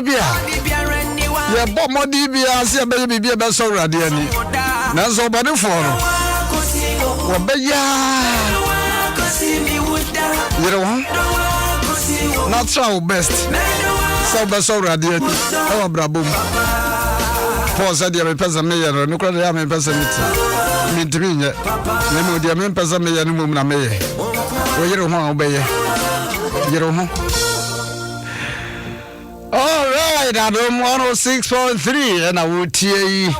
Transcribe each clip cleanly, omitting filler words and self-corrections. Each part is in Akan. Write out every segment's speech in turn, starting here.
bibia ye bo modi bia se be bibia be so rade ani na so body for no wo be ya you know not so best so be so rade ani e brabom pause dia me pesa me ye no kra dia me pesa me trinye me mo dia me pesa me ye no mum na me ye o yero ho be ye yero ho. All right, Adom 106.3 and I will tear you.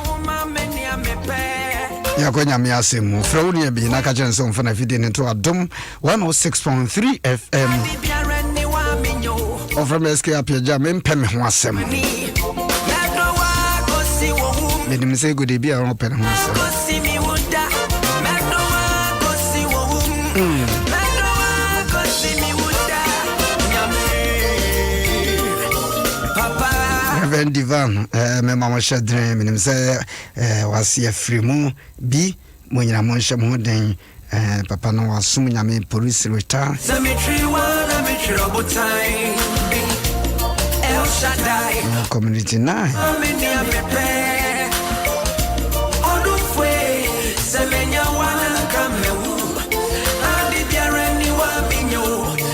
Yakonya mi asemu froni e bi na ka chense mfa na fidi into Adom 106.3 FM. Offer S.K Appiagyei me mpem ho asem. Me dim say good e bi a open ho asem. Reverend Divan, me mama shadren, me nim say wasi afrimu bi mo nyina mo hye mo den papa no wasum nyame police reta community 9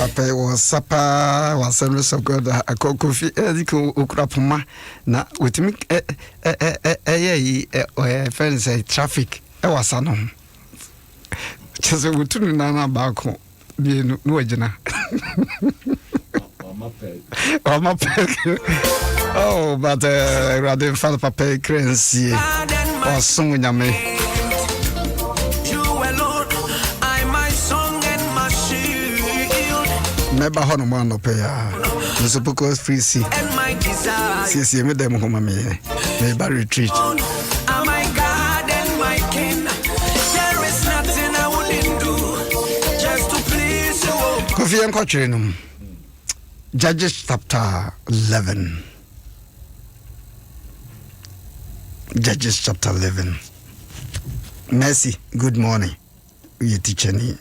Papa was sapa was service of God a coffee ukrapuma na with me friends traffic e was anon just we tunu na back bi no agina oh but rather father papa crazy or song nyame Meba hono man no pay ya. So because free see. See me dem home me. Me ba retreat. Oh my God and my king. There is nothing I wouldn't do just to please you. Kofi en kwatwere no. Judges chapter 11. Judges chapter 11. Mercy, good morning. You teacher ni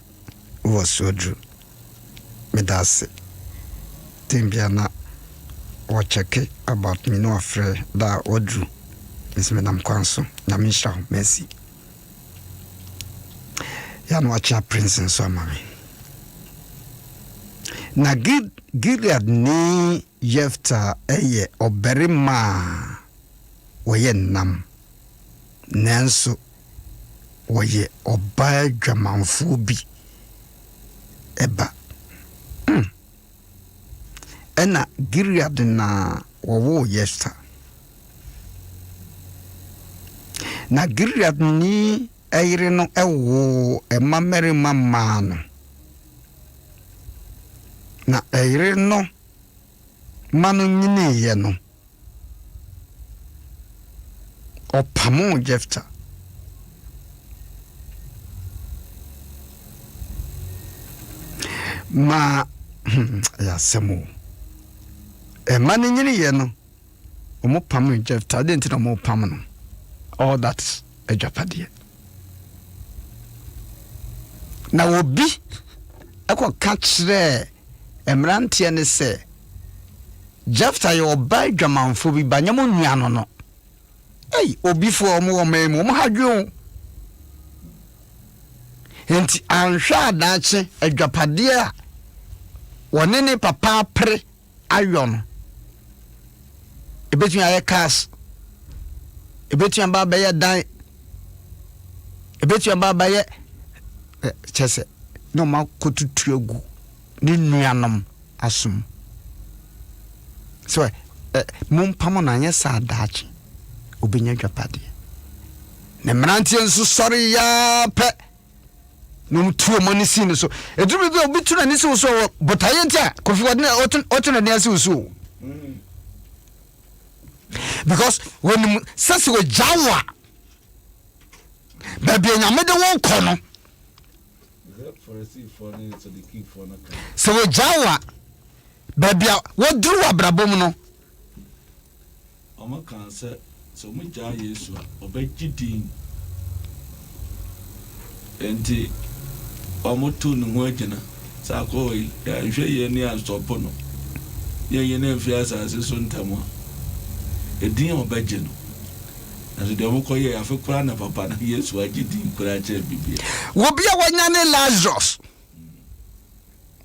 was so true. Medase Timbiana wa check about me no afraid da odru Miss Madam Kwanso na misha Mercy ya no acha prince so amame na Gilead ni Yefta eye oberima woye nam nanso woye oba dwamanfo bi eba ena Gilead na wowo Yefta na Gilead ni eyire no ewo emamere mama no na eyire no manu nyine ye no opamo Yefta ma ya semo manu nyine ye no omo pamo Yefta didn't no mo pamo no all that's a japade na obi akọ kachre emrantie ne se Yefta ye oba dwamanfo bi banyamo nuano no ei obi fo omo omo hadwo enti anhwa adache adwapade a wone ne papa pre ayo no ebetu aye cars ebetu amba ba ye dan ebetu amba ba ye chese no ma kotutu egu ni nuanom asum so mum pamo na anya sa adachi obenya dwapade ne mrantie nso sori ya pe no mtuo moni sin so eduru bi obi tu na ni so botaye ntia kofi wadne otuna ni asi so because when sase we jawa baby nyame de won kono so we jawa baby woduru abrabom no amakanse so mu ja Yesu obegidin enti omotu no ho agina sakoi ya hwe ye ni asopo no ye ne mfi asase so ntamo edin obegye no na so de omokoye afekura na papa na Yesu agidin kura che bibia wo bia wanya ne Lazarus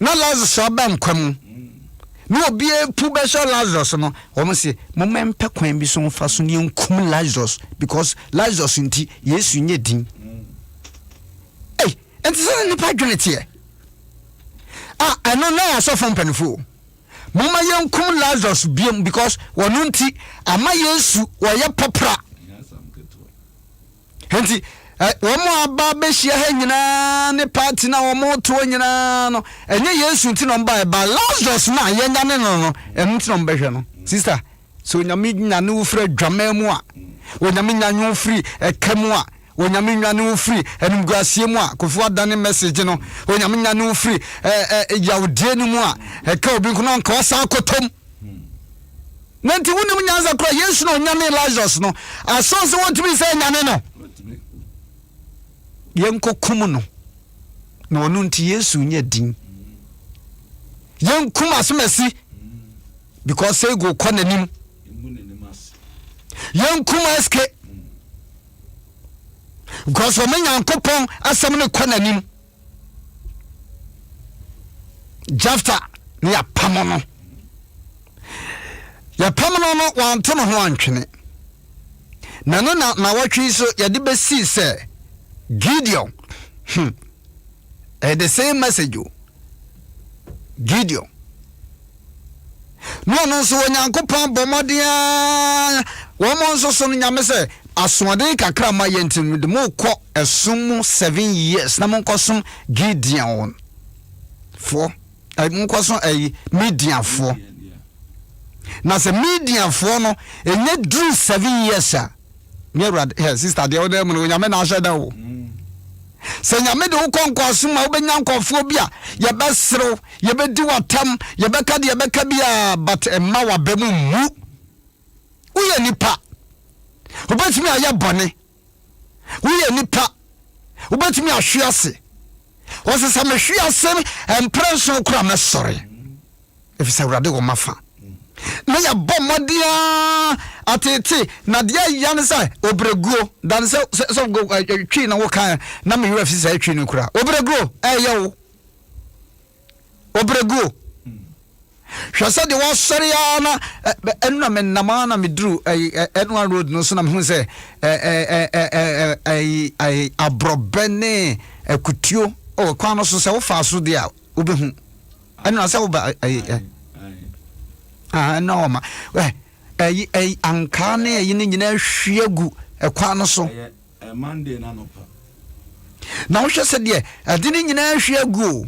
na Lazarus abam kwam no obi pu be so Lazarus no wo se momempe kwan bi so mfa so ne nkum Lazarus because Lazarus nti Yesu nye din eh enti se ne pa dwenete eno na ya so fon panifo mama yenkum Lazarus biem because wonu nti ama Yesu wo ye popra enti womo aba be hia ha nyina ne party na womo to nyina no enye Yesu nti no mba ba Lazarus na yenya ne no enti no mbehwe no sister so nyame nya ne wo frɛ dwama mu a onyame nya nwo free ekamu a onyame nya ne wo free enumguasie mu a kofu adane message no onyame nya ne wo free yawde ne mu a eka obi nko no nka wasa akotom nanti wonum nyanza kra Yesu no nyame Lazarus no asonse wontumi sɛ nyane no yenkokum no na onu nti Yesu nye din yenkum asomasi because say go konanim yenkum SK because when yankopon asem ne konanim Jafta ne ya pamono no wanto no ho antwene na no na watwi so ya de besi se Gideon the same message Gideon no so onyankopon bomodia wo mo nso so nyame se asonde kakra ma yentim de mo kɔ esum 7 years na mo nkɔsum Gideon for mo nkɔsum Midian for na se Midian for no enye dru 7 years a nyerad sister de wo dem no nyame na ahwɛ da wo se nyame de wo konkɔsum ma wo benya nkɔfo bia ye bɛsrew ye bedi watam ye bɛka de ye bɛka bia but emma wa bemu mu wo ye nipa obetumi aye bone wo ye nipa obetumi ahwease wo se me hwease empresso kura me sore efisa urade wo mafa na ya bomodia atete na dia yan sai obreguo dan se so go twi na wo kan na me wi afisa twi no kura obreguo eyo obreguo hwasa de wo sore ya na enu na me nama na me dru enu road no so na me hu se abrobene akutuo o kwa no so se wo fa so de a obehu enu na se wo ba no ma ankane yi ne nyina hwiagu ekwa no so Monday na no pa na wo hwese de ade ne nyina hwiagu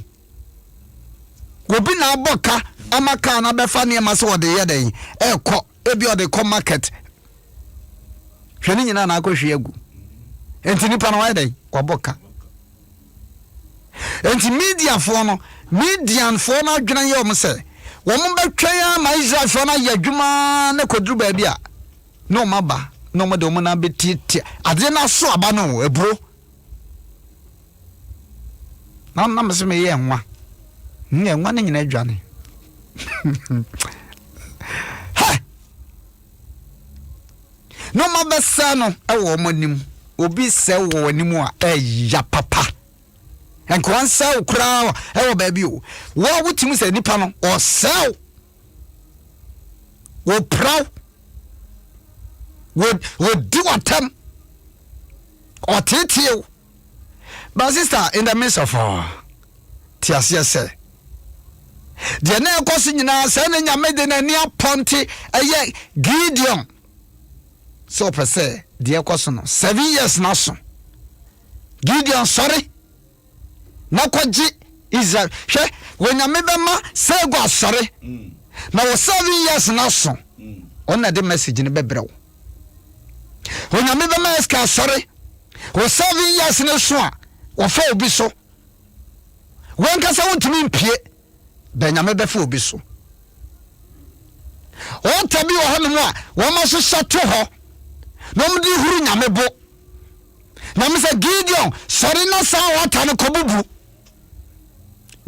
obi na aboka amaka na befa ne ma se wo de ye den ekọ ebi o de ko market hwe ne nyina na akọ hwiagu enti nipa na wa den kwaboka enti Midian fo no adwena ye o mo se womo betwa ma Israel fo na yadwuma na kodru ba bia no maba no mo de mo na betiti ade na so aba no ebro na me se me ye nwa ne nyina adwane ha no maba sa no ewo mo nim obi se wo nim a ya papa enkwansa ukra ewo ba bi o wo wutim se nipa no o sew wo praw wo di watam o tetieu but sister in the midst of tiasia se de na ekosi nyina se na nyame de na ni aponte eye Gideon so per se de ekoso no 7 years na so Gideon sorry na kwaji Israel hwe wonyame bema sego asore na wo 7 years na so ona de message ne bebrew wonyame bema SK asore wo 7 years na so a wo fa obi so wonka se wontumi mpie benyame befa obi so o tabi wo hanu a wo ma so sato ho no mdi huru nyame bo nyame se Gideon sori na sa wata ne kobubu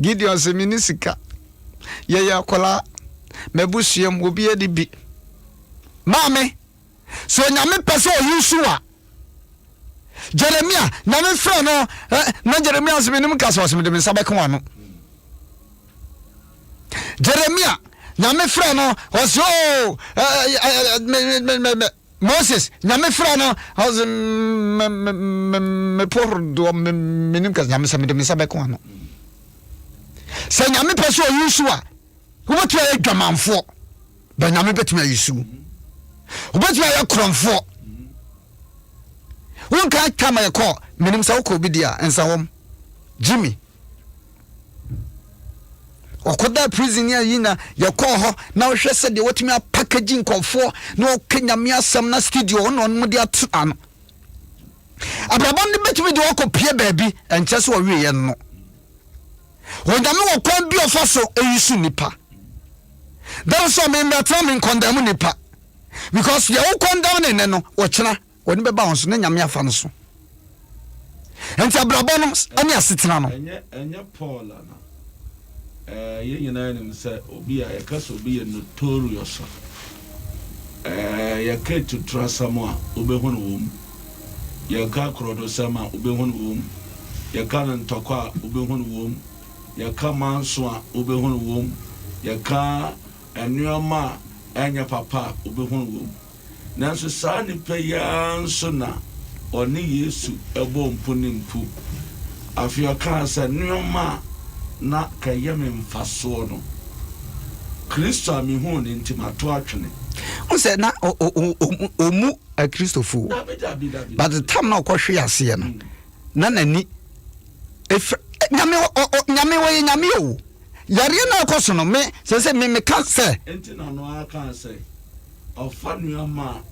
Gideon se minisika ye ya kola mebusiem obi edi bi mame so nyame pese o Yeshua Jeremia nyame fra no na Jeremia se menim ka so me de sabe kan wano Jeremia nyame fra no was Moses nyame fra no was me por do menim ka nyame se me de sabe kan wano se nyame pese o Yeshua wo betu ya dwamanfo ba nyame betu ya Yesu wo betu ya kronfo won ka kama ye ko menim sa ko bi dia ensa wom Jimmy okoda prison ya yina ye ko ho na wo hwese de wotumi packaging konfo na o kanyame asem na studio no no de atu ano abrabon de betumi de okopie baabi enche so wo ye no wo nyame wo kwan bi ofa so eyisu nipa that's so me me condemn nipa because ye wo condemn ne no wo chena woni be ba won so na nyame afa no so enti abrabon no ani asetena no enye Paul na ye nyina nim se obi a yakaso obi ye notorious yakatu trasamo obehu no wom yaka krodo sama obehu no wom yaka ntokwa obehu no wom yaka manso a obehu no wom yaka enuama enya papa obehu no wom nanso saa nipa yanso na oni Yesu ebo mponimpu afia ka sa nuama na kayeme mfaso no Kristo amihu ne ntimato atwene o se na omu a Kristofo but the time na okohwe ase no na nani nyame wo nyame o yare na akoso no me se me ka se enti na no aka se ofa nuama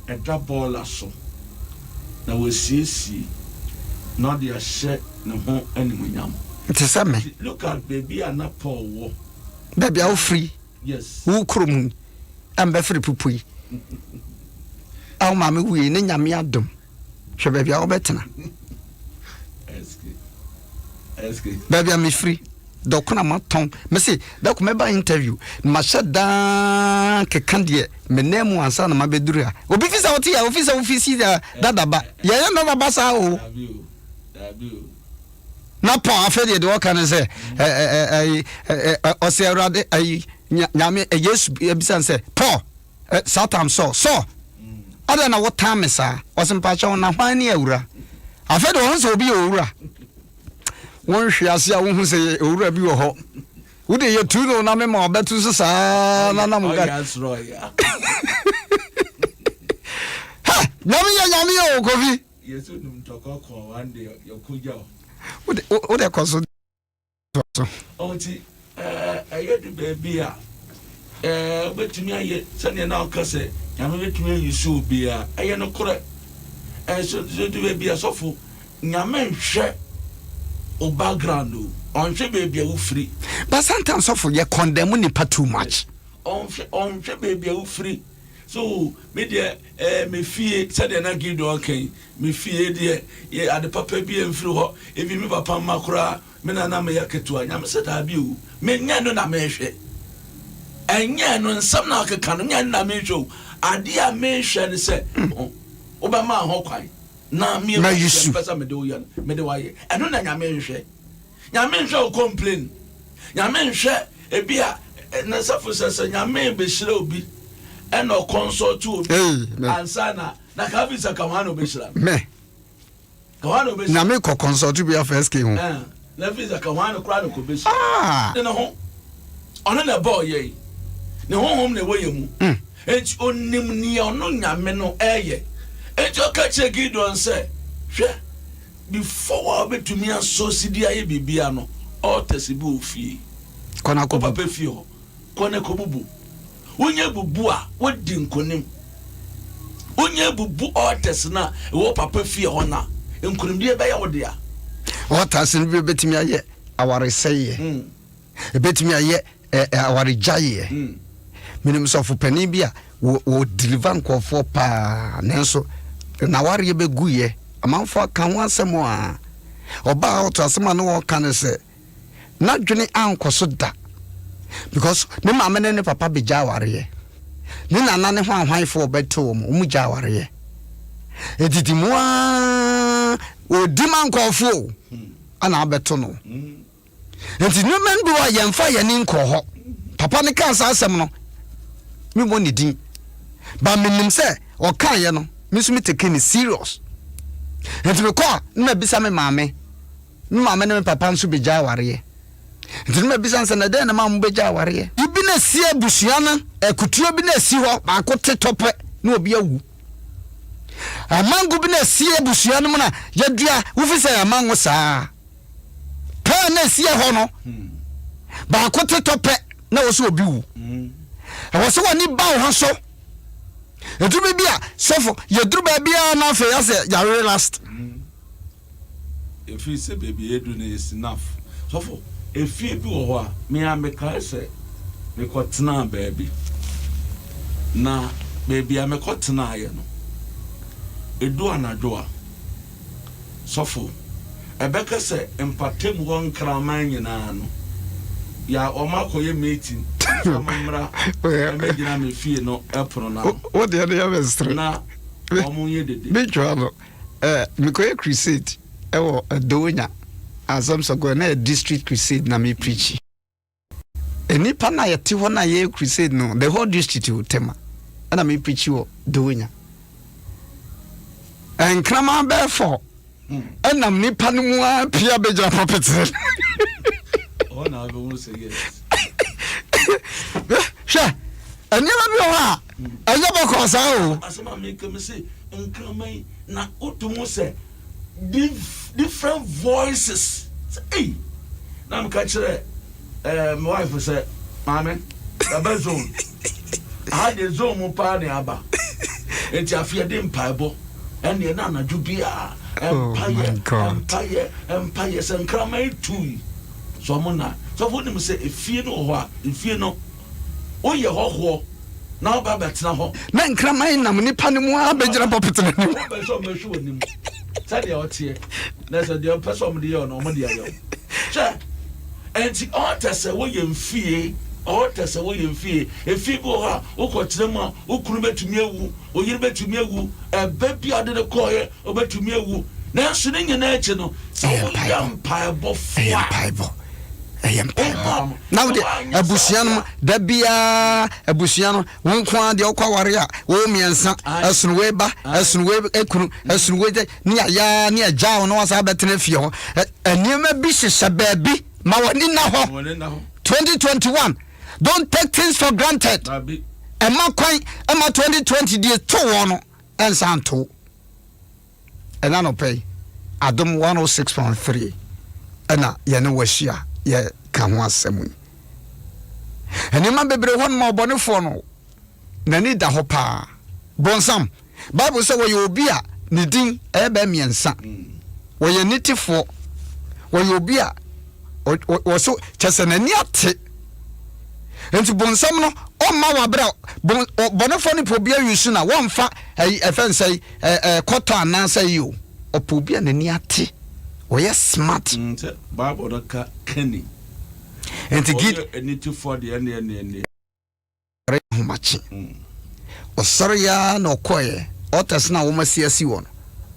edra bola so na wosiesi na dia hye ne ho animunyam me look at baby and Paul wo baby how free yes who krom am be free pupui aw ma me wi ne nyame adom hwe baby how betena SK baby am free dokuna maton me say da ko me ba interview ma shada ke kandie me nemu ansa na mabeduru a obi fisa oti ya ofisi da dadaba ye na baba sa o na pa afede de wokan say o say urade nyame Yesu ebisan say Paul Satan so ada na what time sa o sempa cha na hwan ne awura afede won so obi owura won hwe ase a won hu say owura bi wo ho wo de ye tu no na me ma obetu so sa na mo ga ha nyame o kofi Yesu num toko ko one day yokuja o de koso so onti ayedi baby a betumi aye sane na okase nyame betumi ayisu obi a aye no kore so de baby a sofo nyame hwe o background on hwe baby a wo free but sometimes sofo ye condemn nipa too much on hwe baby a wo free so me de me fie said na give do okay me fie de ye ade papa bi emfiri ho ebi me papa makura me na me yaketu anya me said abi o me nya no na me hwe enya no nsam na akeka no nya na me hwe ade a me hwe ne se o ba ma ho kwan na me pesa me de o yan me de waye eno na nya me hwe o complain nya me hwe ebi a na safo sese nya me be hire obi eno consult obi ansana na ka visa ka wan obeshira me ka wan obeshira na me ko consult bi of SK ho na visa ka wan kra no ko beshira ne ho ono na boy ye ne honhom ne woye mu enti onim ni ono nyame no eye enti o ka che Gideon say hwe before we betumi aso sidi aye bibia no o tesibi ofie kona ko papa fie ho kona ko bubu onye bubu a wodi nkonim onye bubu otes na wo papa fie ho na nkonim die be ya wode a otas ni be betimi aye aware seye betimi aye aware jaye minim so fo pani bia wo deliver nkofo pa nenso na ware be guye amanfo kan wasemo a oba otasema no wo kan se na dwene ankoso da because me mama ne papa beja ware ne nana ne hwan for beto mu gya aware edidi mu a odi mankofo ana abeto no enti no men do yemfa ye ni nko ho papa ne kan sa asem no me mo ne din ba menim se o kan ye no me so me take ni serious enti me ko na bisa me maame ne me papa nso begya aware enti me bisa nse na den na mamu begya aware ibi na sie abusua no ekutuo bi na si ho ba ko tetope na obi awu amangu bi na sie abusua no na yadua wufi se amangu saa pa na sie ho no ba ko tetope na wo so obi wu wo so woni ba wo so eduru bia sofo yeduru ba bia na fe ya se ya last if you say baby edu na is enough sofo if you bi wo ho a me ameka se me ko tena baby na baby ameka tena ye no edu anadwo a sofo ebeka se empatem won kraman nyina no ya omakoye meeting amamra emegina me fie no epono na what the other have straight na omunye dede me twalo mikoye crusade ewo donya asam so go na district crusade na me preach eni pa na yeti ho na ye crusade no the whole district will tema na me preach wo donya en krama be for enam ni pa no mu apia beja property oh na be won say yes sha anyama bi ho a anya boko sa o asema me kem say nkramai na otumu say different voices hey na me ka kire my wife say amen abazon ha de zo mu pa ne aba enti afia de mpaibo ene na na dubia empire se nkramai tui so mo na so for them say efie no ho a efie no oye ho na oba betena ho na nkramai nam nipa ne mu abegyira popetene ni ba so me hwe onim sade o tie na so de person mo de yo no mo de ayo che enti o tese wo ye mfie o tese wo ye mfie efie go ha o ko kire mu a o kunu betumi ewu o yire betumi ewu ebe bia de koye o betumi ewu na so ne nyina eche no so yam paibo fwa now the abusiano da bia abusiano won kwa de okwaware a wo miensa asunweba ekunu asunwe ni ya ni aja no wasa betena fie ho eniema bi hye baabi ma woni na ho 2021 don't take things for granted ema kwan ema 2020 die to wono ensanto ena no pay Adom 106.3 ena ye ne wahia ye ka ho asemu enema bebre hon ma obonefo no nani da ho pa bonsam bible say we obi a ne din ebe miensa we ye nitifo we obi a wo so chese nani ate enti bonsam no o ma wa bra bonefo ni pobia yusu na wo mfa efen say koto anansa yi o pobia nani ate we smart bible doka kani enti gid eniti for the ene humachi osori ya na okoye otesna wo masiasi won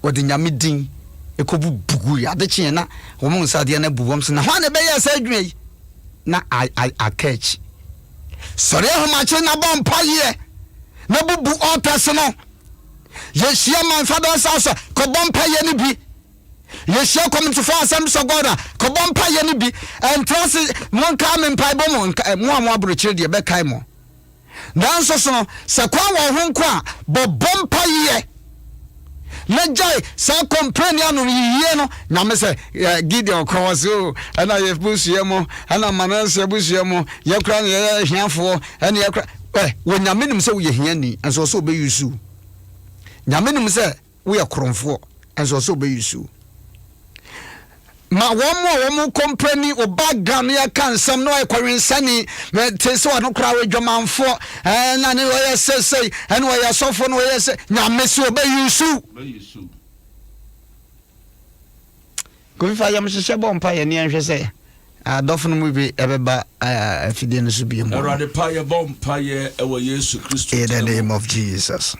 wodi nyame din ekobu bugu ya de chie na wo mu nsade na buwom se na ho na be ya sa adwai na akachi sori humachi na bompa ye na bubu otesno ye hia man fada sa ko bompa ye ni bi Yeshua coming to for Assemblies of God. Kobompa ye ni bi entrance mon ka me mpaibo mo abrochire de be kai mo. Nanso so se kwa wo ho nko a bobompa ye. Na jai sa complain ya no yiye no na me se Gideon cross o ana ye busuye mo ana manase busuye mo ye kra na ye hiafo ana ye kra wo nyame nim se wo ye hiani enso so be yusu. Nyame nim se wo ye kromfo enso so be yusu. Ma womo company o background ya kansam no ekwensani me tese wa no kra we dwamanfo na ne wo yesese ene wo yasofo no wo yese nyame se obayusu ko fi fa yam hye bompa ye ne enhwe se adofo mu bi ebeba afidie no so bi mu erade pa ye bom pa ye ewo Yesu Kristo in the name of Jesus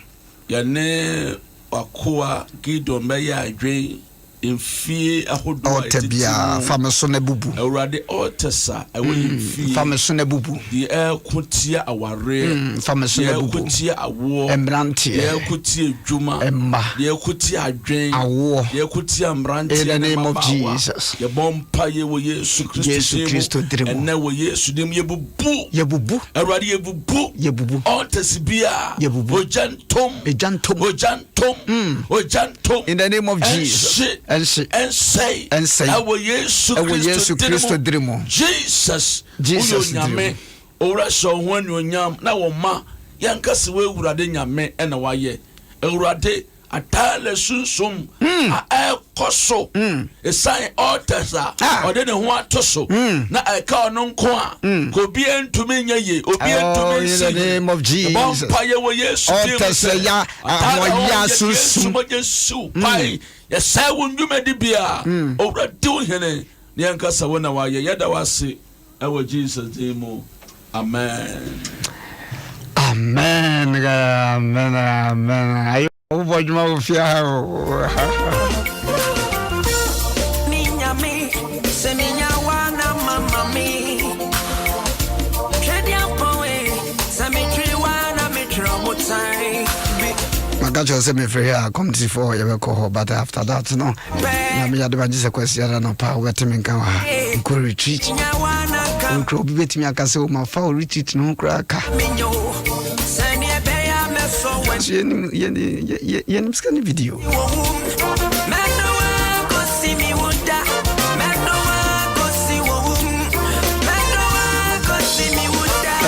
ya ne wakoa Gideon be ya adwen emfie ahodo otebia fameso na bubu erade otesa ewo emfie fameso na bubu di kotia aware fameso na bubu kotia awo embrante kotia djuma emma di kotia adwen awo di kotia mbrante in the name of Jesus ye bompa ye wo Yesu Kristo diremo enne wo Yesu dim ye bubu erade ye bubu otesibia ojantom in the name of Jesus and say our Yesu Christo diremo Jesus nyame ora so ho anyonyam na wo ma yankase we urade nyame ena waye urade atale sunsum a ekoso esan otesa ode ne ho atoso na eka ono nko a ko bi entumi nyaye obi entumi in the name of Jesus bompa ye wo Yesu otesa ya amoya sunsum pai ya sai wunduma di bia urade wo hene ne yankase wona waye yeda wase ewo Jesus demo amen amen ayo Vojma ufia Ninyami seminya wana mama mi Kedia poe semitri wana mitro mutai Magacho se me free here come to for you go but after that no na me yade bagise kwesiara no pa wetimi nka wa ko retreat ko bi betimi akase o ma fa retreat no kra aka yen mskani video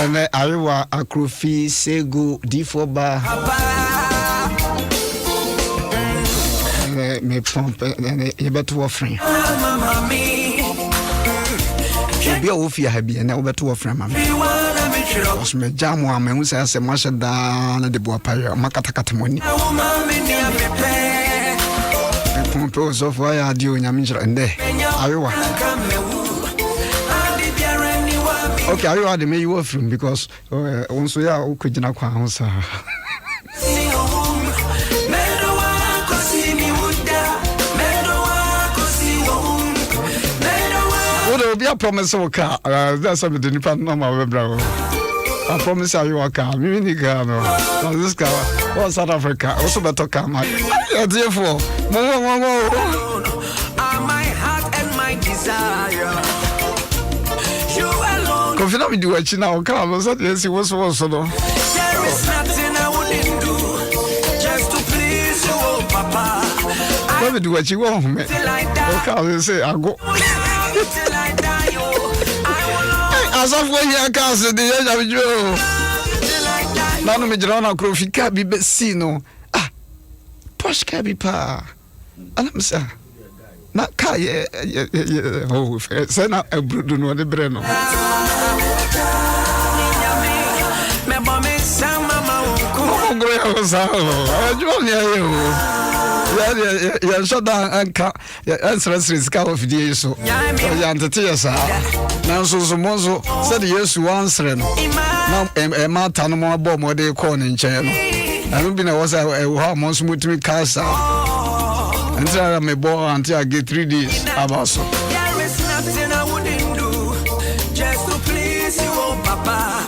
ene arewa akrofi sego d4 bar me pompe ye beto offering bi o fi ha bi na o beto offering mama osme jamu ama hu say se ma sheda na de bo apare makatakata moni pompe o so for ya di o nyame njira nde arewa okay arewa de me you offering because onso ya o kugina kwa ho sa be a promise okay that's something the nipa no ma we bra I promise you okay me ni ga no this guy was South Africa also better come therefore my heart and my desire you alone confina me do what you now come so yes he was no there is nothing I wouldn't do just to please you oh papa let me do what you want me okay say I go as of when you can't say the now no me jira krofika bi be si no poshka bi pa anam sa na ka ye oh say na ebrudu no de bre no me mama sama ma ngro ya sa ajo ni ayo ya shoda anka ya answers ka of the so ya ntete ya sa na so monzo said yes answer no na mata no mo abo mo de call ne nchen no anu bi na was how monzo mutimi kasa until me bo until I get 3 days about so there is nothing I wouldn't do just to please you oh papa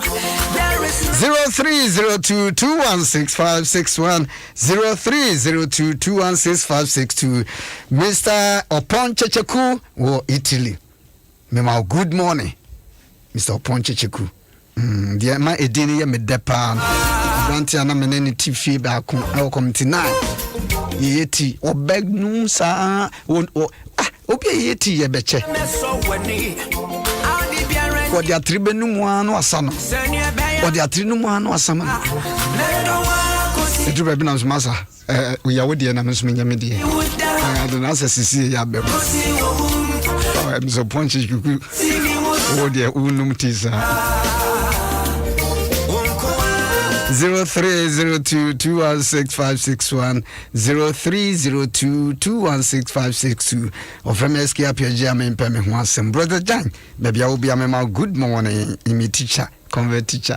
0302216561 0302216562 Mr. Oponchecheku wo Italy. Mema good morning. Mr. Oponchecheku. Dia ma edini ye me depa. Granti ana meneni TV ba ko e committee 9. Yeti obeg nu sa obi yeti ye beche. Wodi atribe nu mu anu asano. Wodi atribe nu mu anu asama. Edru be na masa we wodi na mso nyame die. Do na sisi ya be. I'm so punchy kuku. Wodi unum tisa. 0302216561 0302216562 of S.K Appiagyei am in me ho asem brother Jan baby I will be a good morning in me teacher convert teacher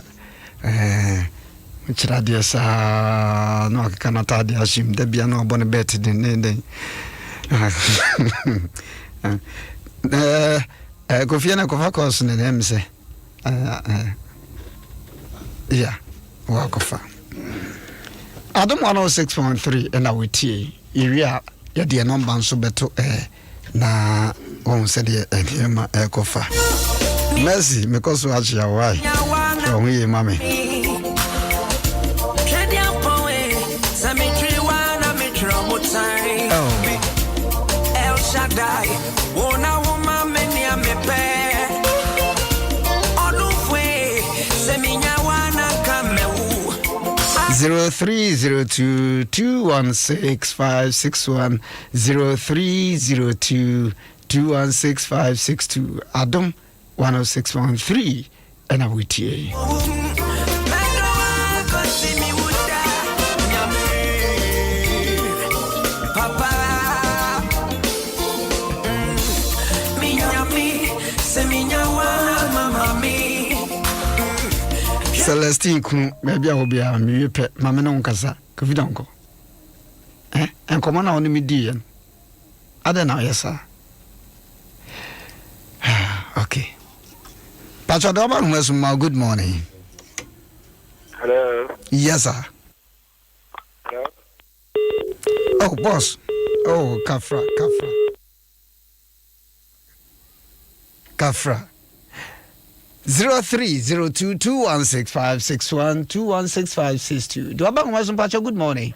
which radius no cannot add ashim there be no bonnet bet den Kofi na kofa course ne dem say yeah wakofa Adom 106.3 and we tie area ya de number nso beto na on said the hema kofa merci because we actually why so we mama El Shaddai wona woman many a me pe 0302216561 0302216562 Adom 106.3 and Awiti. Celestine Kun, maybe I will be a me pet, Mamma non casa, Covidonco. And come on, only me dear. I don't know, yes, sir. Okay. Pastor Adom Ahengua, good morning. Hello. Yes, sir. Hello. Oh, boss. Oh, Kafra. 0302216561 216562. Do Abang was Pacho good morning.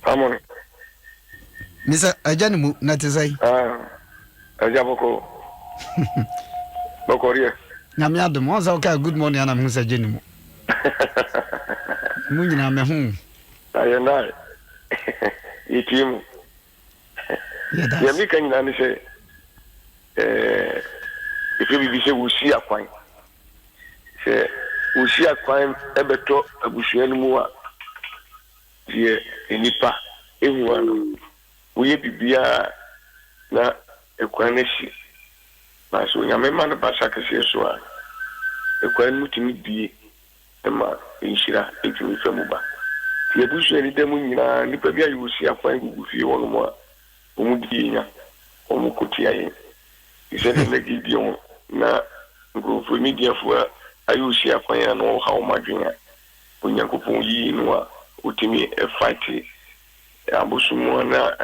Good morning. Mr. Ajanimu, not to say. Ajaboko. Bokoria. Namiado, was okay. Good morning, and I'm Mr. Janimu. Munina Mahum. I know. It's him. Yeah, me can you say, if you be say, we see a coin. Say, we see a coin, ebeto, a bushian mua. Dear, inipa, everyone. We be na a quanishi. But so, your man of Basaka says so. A quan mutimi be Emma in Shira, into Famuba. The bushian demuna, Nipabia, you will see a coin with you one more. Umudina, Omukutia. He said, Legidion, na go for media for I use here for you know how much when you go for ye no ultimate a fight. Abusumona,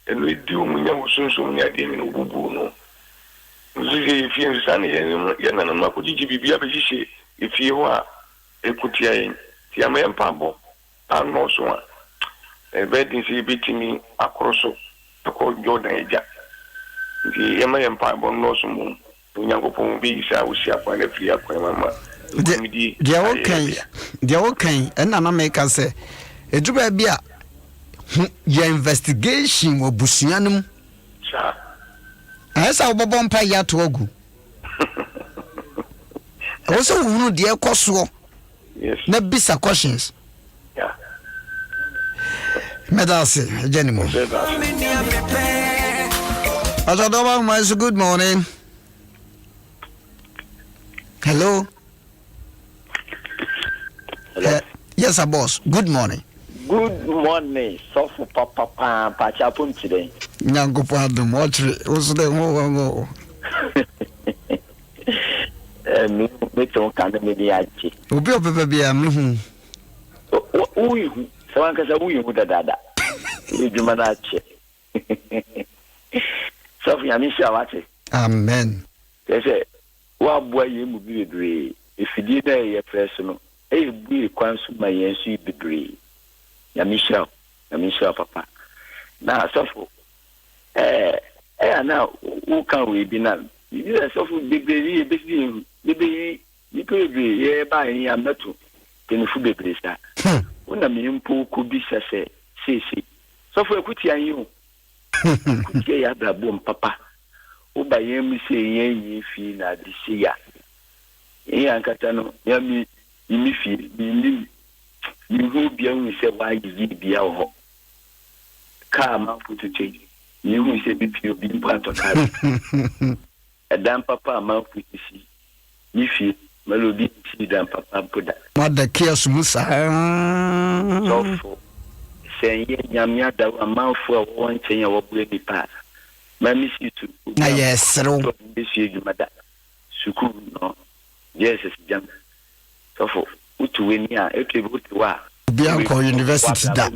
and we do when you soon near the end of Bubuno. If you understand, Yanama could be a position if you are a Kutia, Tiaman Pambo, and also one. A bed is beating me across to call Jordan. The Yamayan Pambo knows some. They are okay, and Nana make us say, a job be your investigation or Busianum. As our Bobon Paya to Ogu. Also, who know dear Coswo? Yes, not bisa questions. Yeah, Medase, Jenimo. Adom Ahengua, good morning. Hello. Hello. Yes, sir, boss. Good morning. Good morning. So for Papa Pachapun today. Nyango Padum, watch it. What's the more? Me don't come media. Ubi of baby, I'm someone can say, we would have done that. You do manache. Sophie, I miss your watch. Amen. They say, what boy you would be agree if you did a personal. Hey, be consume my NC degree. Yamisha, Papa. Now, Sophie, now, who can we be now? You are Sophie, baby, you could be here by I'm not to. Then the food baby, sir. When a million pool could be say, Sophie, could you? Could you have that boom, Papa? Who by him say, ye feel that this year. Ye and Catano, Yami, imifi ni hu bia hu se wa yi bia ho ka ma putuche ni hu se bi pio bi mpato ka dan papa ma putuchi mifi melody si dan papa poda mother cares musa so senye nyamia da amanfo a won chenya wo bue ni pa mami si tu na yes ro bi si edumada suku no yes jam so for utu we ni a ekebutu wa bi anko university da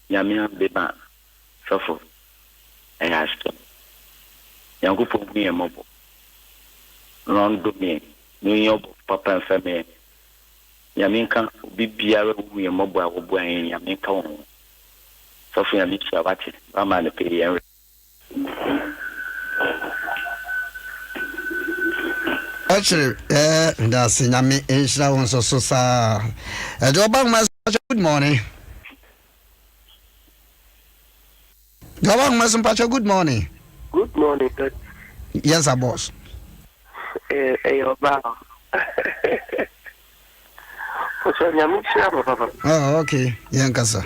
nyamia beba so for ayasto yangu po mi emobo rondo mi ni yobo papa family yaminka bibia wu emobo a wo bo an yaminka won so for yaminka wati ama le pe yan actually that's nyame enhira won so sa Adom mas good morning Adom mas good morning. Good morning, Dad. Yes, our boss. Papa. Oh, okay. Yankasa.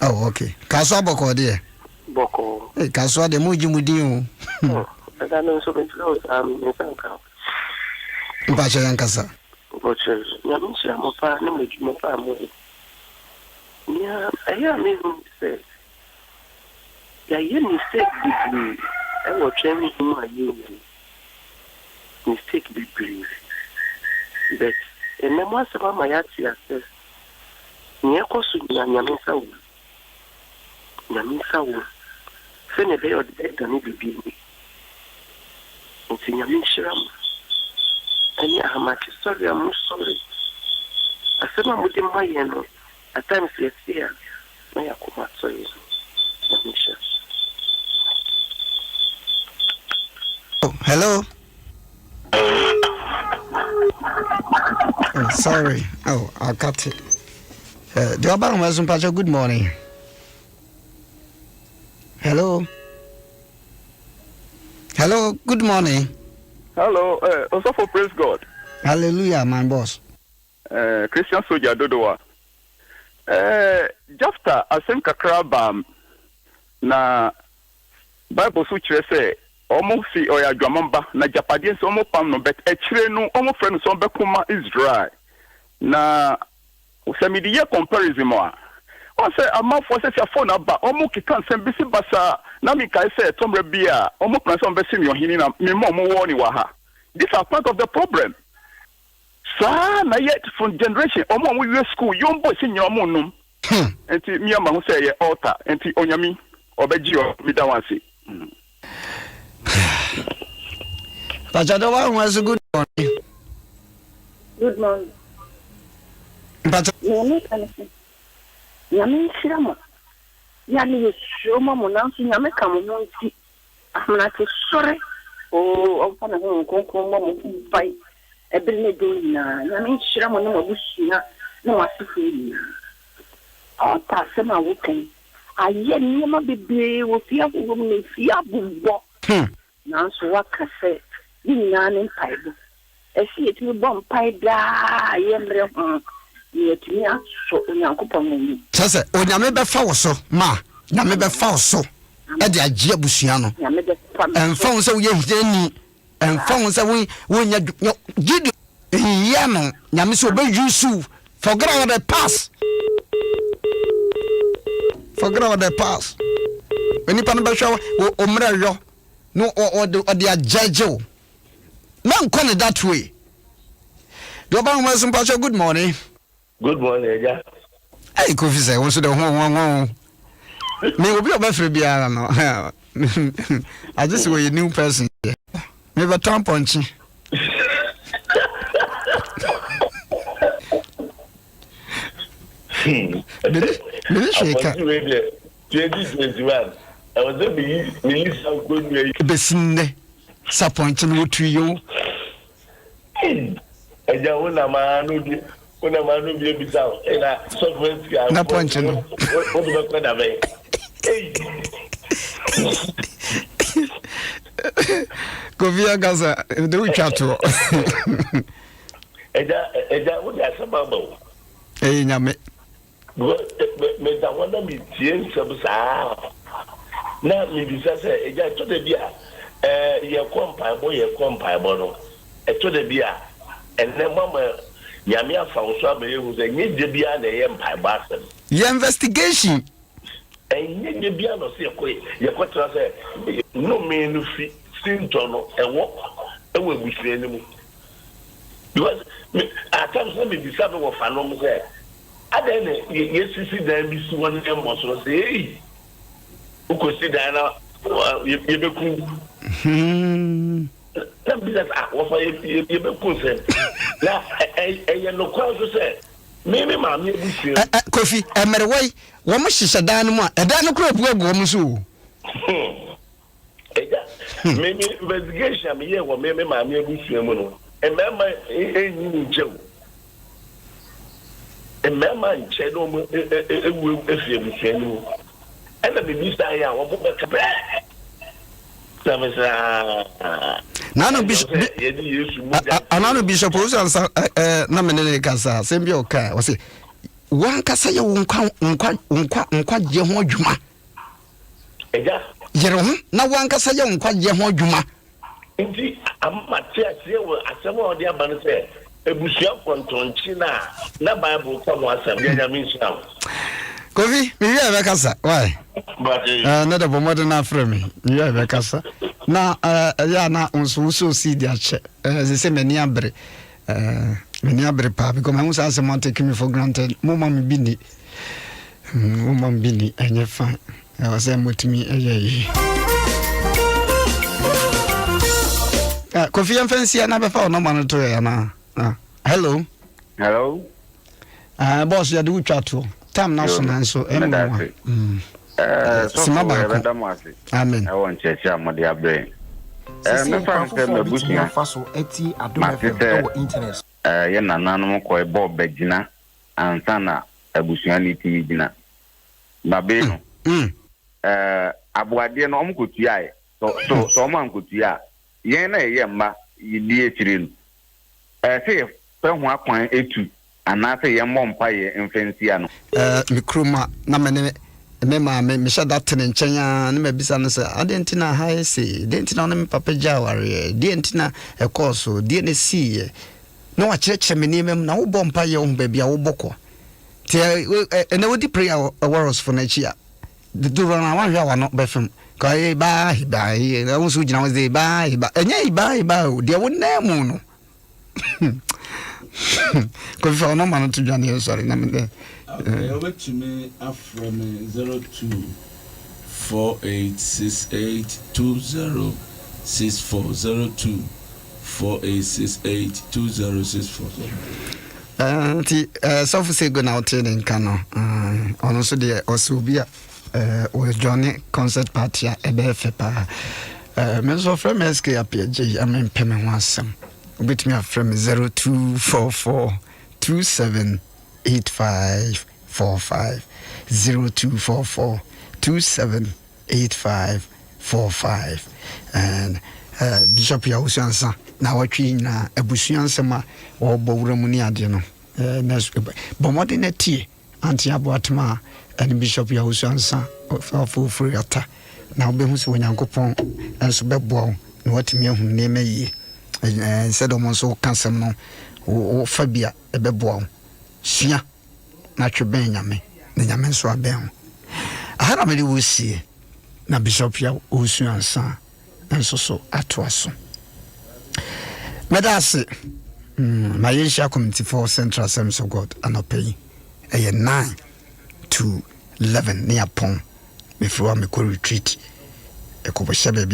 Oh, okay. Kaswa boko dear. Boko. Hey, Kaswa de muji mudiu. I don't so much close. Pacha Yankasa. Butchers. Yamisha, my family, my family. Yeah, I hear me say. Yeah, you mistake degree. I will change my union. Mistake degree. But and then once about my auntie says, Niakosu Yamisa. Yamisa. Send a day or the bed than be being me. It's in Yamishiram. And yeah, how much sorry, I'm sorry. I said, I'm within my end. At times, yes, here. My Akuma, sorry. Yamisha. Oh, hello. Oh, sorry. Oh, I cut it. Good morning. Hello. Hello. Good morning. Hello. Also for praise God. Hallelujah, my boss. Christian Soldier Dodowa. Jafta asem kakra bam na Bible so kire say omo fi oya dwamamba na Japadian so omo pam no bet ekire no omo friend so bekuma Israel na usemidiye comparison mo a o say ama for say phone aba omo kikan sem bisi basa na mi kai say tomre bia omo plan so besi mi ohini na me mo wo ni wa ha. This are part of the problem. Sa na yet from generation omo we school young boys in your monum enti mi ama ho say ye altar enti onyami obeji o mi da wansi. Adom was good morning. Good morning. But Yami Shirama. Yani Shoma Monansi Yameka Monansi. I'm not sorry. Oh, I'm going to go fight. A billion doing Yami Shirama no Bushina, no Asifina. Oh, Tassama Woken. I yet never be with your woman if you have been. Now, so what can say? In an pipe. I see it will bomb pipe. I am yet me so Yankupon. Sasa, onyame befa wo so ma, nyame befa wo so. E de agye abusua no. Emfa wo se wo ye hidani. Emfa wo se wo nya gidi. Ya no, nyame so be yusu. Forget about the past. Forget about the past. Eni pa no be hwa o mra yo. No or the agye. Man call it that way. Adom was good morning. Good morning, yeah. Hey, Kofi say, once the one. Me will be a better biara no. I just were a new person here. Maybe a Tom Punchy. Maybe shake up. 2021. I was a minister of good way. Besinde. Disappointing you to you. And Una Manu be a bit out. And I software. No punching. What about Kovia Gaza, do we chat to? Eda, what are some bubble? Eh, Yame. Me da wanda mi tien sabsa. Na mi bisa se Eda to de bia ye kompa bo no. E to de bia enne mama Yame afa so abehu se nye de bia na ye mpa ba asem. Your investigation. Enye de bia no se ye ko tra se no me no fi sinto no ewo ebusu enimu. Because at times when we decide what Fanom say, I then yes, see them be one of them was say, hey, who could see that you be cool. That business, what for you be cool, sir. Now, I no cause to say, maybe, ma'am, you be Coffee, and Maraway, what much is a dynamo, a dynamo crop will go, Musu. Maybe investigation, me, or maybe, ma'am, you be sure. Remember, Remember, Channel, if you can, and the minister, I want to none of Bishop, another Bishop was nominated Casa, same your car, was it? One Casaya won't quite Jemo Juma. Jerome, no one Casaya won't quite Jemo Juma. Indeed, I'm not here. As some of the other say, a bushel conton China, no Bible, come once a means now. Coffee, maybe I have a casa. Why? But not a modern from me. You have a casa. Now, Yana on so see the check. As they say, many abre pa, because I was asking someone taking me for granted. Mumma Bini, and you're fine. I was there with me. Kofi and fancy another phone no man to ya. Hello. Hello. Boss, you do chat to. Tam national so Simaba. Amen. I want church am dey abre. Me fan say me busia. Eti Adom internet. Ye nananom ko e bo begina ansa na abusia ni ti gina. Na be no. Abuade no omkotua e. So omkotua. Yen na ye mma yidi etire no say pe ho akwan etu ana say ye mmompa ye mfensia no mikroma na me sha that nchen ya na mabisa no say adentina ha say dentina no me papa jaware dentina e course de na si no wa chereche me nimem na wo bompa ye wo bia wo bokọ te na wodi prayer awards for next year the do run one hwa no befem kai ba na unsu jina was dey ba enye ba o de wo na mu no ko fa no man to jani sorry na me over to me from 0248682064 0248682064 so for say go now training kano ono so de osubia with Johnny concert party ebefe pa me so from S.K Appiagyei amen peme ho asem obetimi afrem 0244278545 0244278545 and Bishop Yawusansa na watwi na abusuansema wo bowuramu ni ade no bomode na tie anti aboatma and Bishop Yawusansa of Freata. Now, Bemus when Yankopon and Subebo, what me whom name ye, and said almost all cancer no, or Fabia, a bebo, Sia, natural Benjamin, the Yaman Swabel. I had a many will see, now Bishop Yawusansa, and so at was. Madasi, my Asia Community for Central Assemblies of God, and I'll pay a 9 to 11 near Pong before I go retreat. A couple